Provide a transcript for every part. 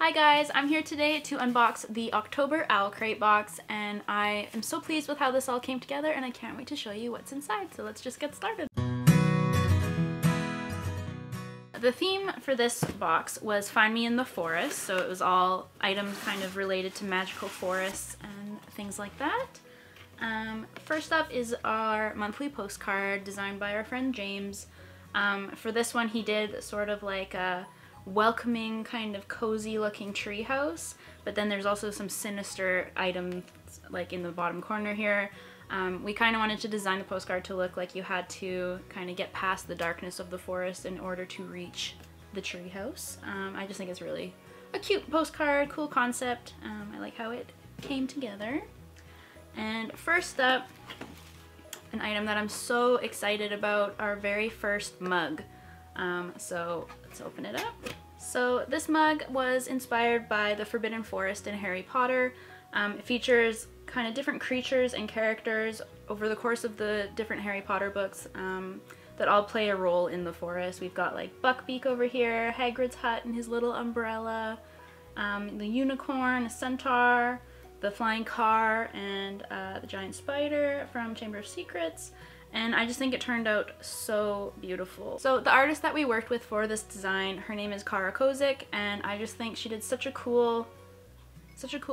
Hi guys, I'm here today to unbox the October OwlCrate box, and I am so pleased with how this all came together and I can't wait to show you what's inside, so let's just get started. The theme for this box was Find Me in the Forest, so it was all items kind of related to magical forests and things like that. First up is our monthly postcard designed by our friend James. For this one he did sort of like a welcoming, kind of cozy looking tree house, but then there's also some sinister items like in the bottom corner here. We kind of wanted to design the postcard to look like you had to kind of get past the darkness of the forest in order to reach the tree house. I just think it's really a cute postcard, cool concept. I like how it came together. And first up, an item that I'm so excited about, our very first mug. So let's open it up. So this mug was inspired by the Forbidden Forest in Harry Potter. It features kind of different creatures and characters over the course of the different Harry Potter books that all play a role in the forest. We've got like Buckbeak over here, Hagrid's hut and his little umbrella, the unicorn, a centaur, the flying car, and the giant spider from Chamber of Secrets. And I just think it turned out so beautiful. So the artist that we worked with for this design, her name is Kara Kozik, and I just think she did such a cool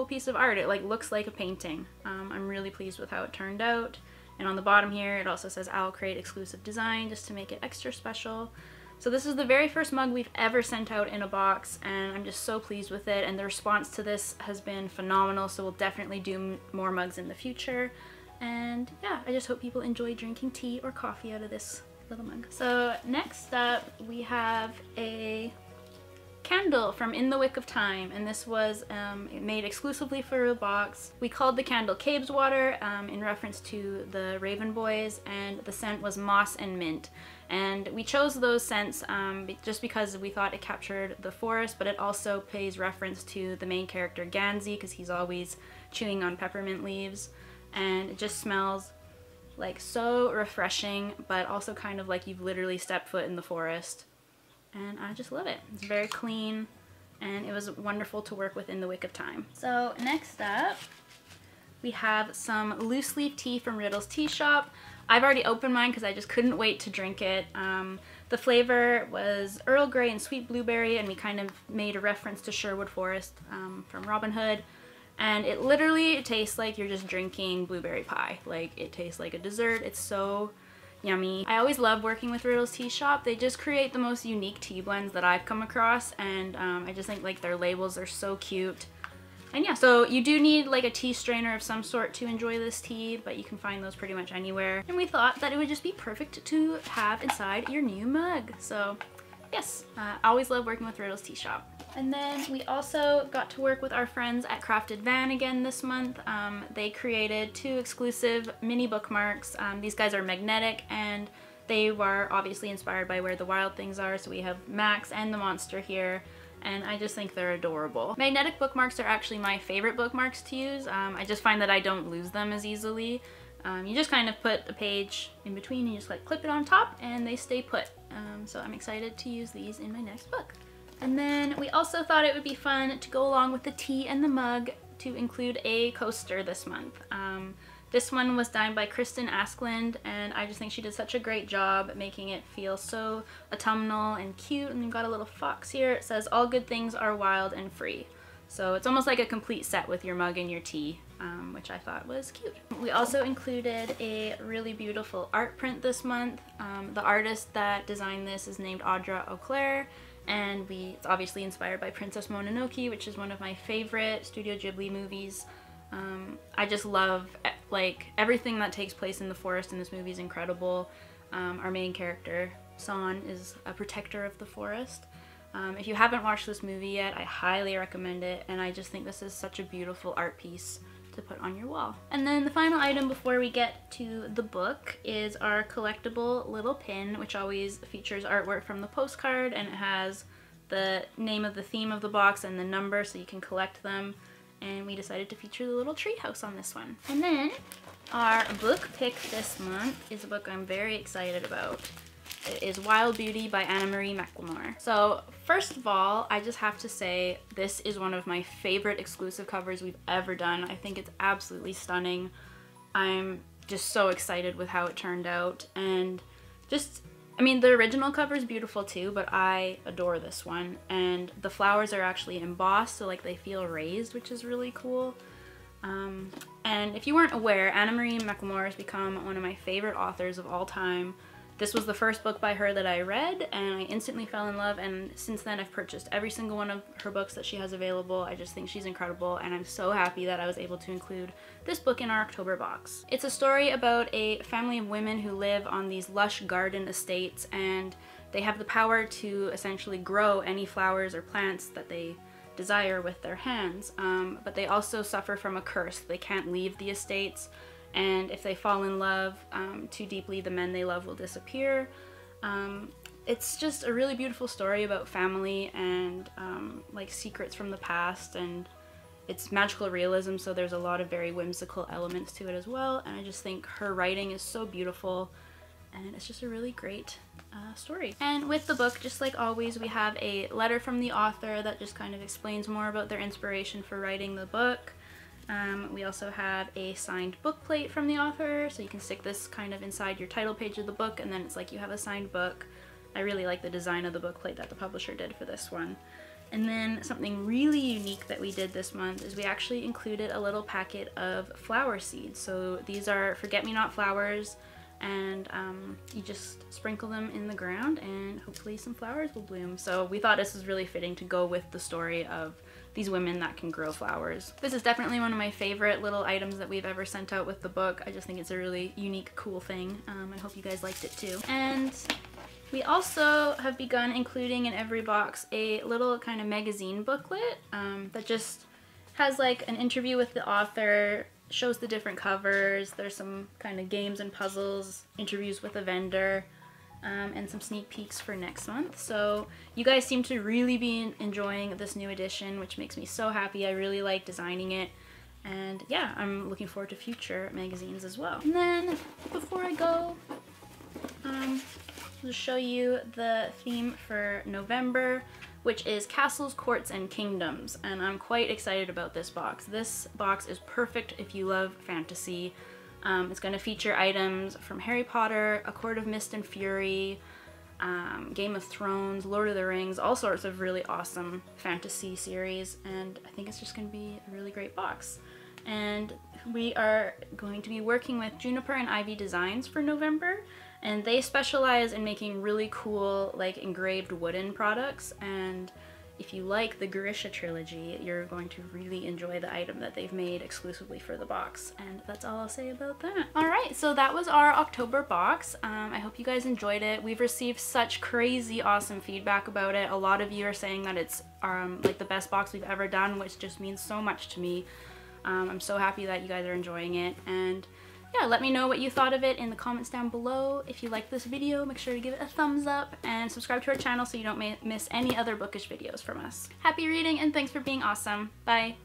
piece of art. It like looks like a painting. I'm really pleased with how it turned out. And on the bottom here it also says OwlCrate exclusive design, just to make it extra special. So this is the very first mug we've ever sent out in a box, and I'm just so pleased with it, and the response to this has been phenomenal, so we'll definitely do more mugs in the future. And yeah, I just hope people enjoy drinking tea or coffee out of this little mug. So next up we have a candle from In the Wick of Time, and this was made exclusively for the box. We called the candle Caves Water in reference to the Raven Boys, and the scent was moss and mint. And we chose those scents just because we thought it captured the forest, but it also pays reference to the main character Gansey, because he's always chewing on peppermint leaves. And it just smells like so refreshing, but also kind of like you've literally stepped foot in the forest. And I just love it. It's very clean, and it was wonderful to work with In the Wick of Time. So next up, we have some loose leaf tea from Riddle's Tea Shop. I've already opened mine because I just couldn't wait to drink it. The flavor was Earl Grey and sweet blueberry, and we kind of made a reference to Sherwood Forest from Robin Hood. And it literally tastes like you're just drinking blueberry pie. Like, it tastes like a dessert. It's so yummy. I always love working with Riddle's Tea Shop. They just create the most unique tea blends that I've come across, and I just think like their labels are so cute. And yeah, so you do need like a tea strainer of some sort to enjoy this tea, but you can find those pretty much anywhere. And we thought that it would just be perfect to have inside your new mug. So yes, I always love working with Riddle's Tea Shop. And then we also got to work with our friends at Crafted Van again this month. They created 2 exclusive mini bookmarks. These guys are magnetic, and they were obviously inspired by Where the Wild Things Are, so we have Max and the monster here, and I just think they're adorable. Magnetic bookmarks are actually my favorite bookmarks to use. I just find that I don't lose them as easily. You just kind of put a page in between and you just like clip it on top and they stay put. So I'm excited to use these in my next book. And then we also thought it would be fun to go along with the tea and the mug to include a coaster this month. This one was designed by Kristen Askland, and I just think she did such a great job making it feel so autumnal and cute. And you've got a little fox here. It says, "All good things are wild and free." So it's almost like a complete set with your mug and your tea, which I thought was cute. We also included a really beautiful art print this month. The artist that designed this is named Audra Auclair, and it's obviously inspired by Princess Mononoke, which is one of my favorite Studio Ghibli movies. I just love like everything that takes place in the forest in this movie is incredible. Our main character, San, is a protector of the forest. If you haven't watched this movie yet, I highly recommend it, and I just think this is such a beautiful art piece to put on your wall. And then the final item before we get to the book is our collectible little pin, which always features artwork from the postcard, and it has the name of the theme of the box and the number so you can collect them. And we decided to feature the little treehouse on this one. And then our book pick this month is a book I'm very excited about. It is Wild Beauty by Anna Marie McLemore. So first of all, I just have to say this is one of my favorite exclusive covers we've ever done. I think it's absolutely stunning. I'm just so excited with how it turned out, and just, I mean, the original cover is beautiful too, but I adore this one. And the flowers are actually embossed, so like they feel raised, which is really cool. And if you weren't aware, Anna Marie McLemore has become one of my favorite authors of all time. This was the first book by her that I read, and I instantly fell in love, and since then I've purchased every single one of her books that she has available. I just think she's incredible, and I'm so happy that I was able to include this book in our October box. It's a story about a family of women who live on these lush garden estates, and they have the power to essentially grow any flowers or plants that they desire with their hands, but they also suffer from a curse. They can't leave the estates, and if they fall in love too deeply, the men they love will disappear. It's just a really beautiful story about family and like secrets from the past, and it's magical realism, so there's a lot of very whimsical elements to it as well, and I just think her writing is so beautiful, and it's just a really great story. And with the book, just like always, we have a letter from the author that just kind of explains more about their inspiration for writing the book. We also have a signed book plate from the author, so you can stick this kind of inside your title page of the book, and then it's like you have a signed book. I really like the design of the book plate that the publisher did for this one. And then something really unique that we did this month is we actually included a little packet of flower seeds. So these are forget-me-not flowers, and you just sprinkle them in the ground and hopefully some flowers will bloom. So we thought this was really fitting to go with the story of these women that can grow flowers. This is definitely one of my favorite little items that we've ever sent out with the book. I just think it's a really unique, cool thing. I hope you guys liked it too. And we also have begun including in every box a little kind of magazine booklet that just has like an interview with the author, shows the different covers, there's some kind of games and puzzles, interviews with a vendor, and some sneak peeks for next month. So you guys seem to really be enjoying this new edition, which makes me so happy. I really like designing it, and yeah, I'm looking forward to future magazines as well. And then before I go, I'll just show you the theme for November, which is Castles, Courts, and Kingdoms, and I'm quite excited about this box. This box is perfect if you love fantasy. It's going to feature items from Harry Potter, A Court of Mist and Fury, Game of Thrones, Lord of the Rings, all sorts of really awesome fantasy series, and I think it's just going to be a really great box. And we are going to be working with Juniper and Ivy Designs for November, and they specialize in making really cool like engraved wooden products, and if you like the Grisha trilogy, you're going to really enjoy the item that they've made exclusively for the box. And that's all I'll say about that. Alright, so that was our October box. I hope you guys enjoyed it. We've received such crazy awesome feedback about it. A lot of you are saying that it's like the best box we've ever done, which just means so much to me. I'm so happy that you guys are enjoying it, and yeah, let me know what you thought of it in the comments down below. If you liked this video, make sure to give it a thumbs up and subscribe to our channel so you don't miss any other bookish videos from us. Happy reading, and thanks for being awesome. Bye!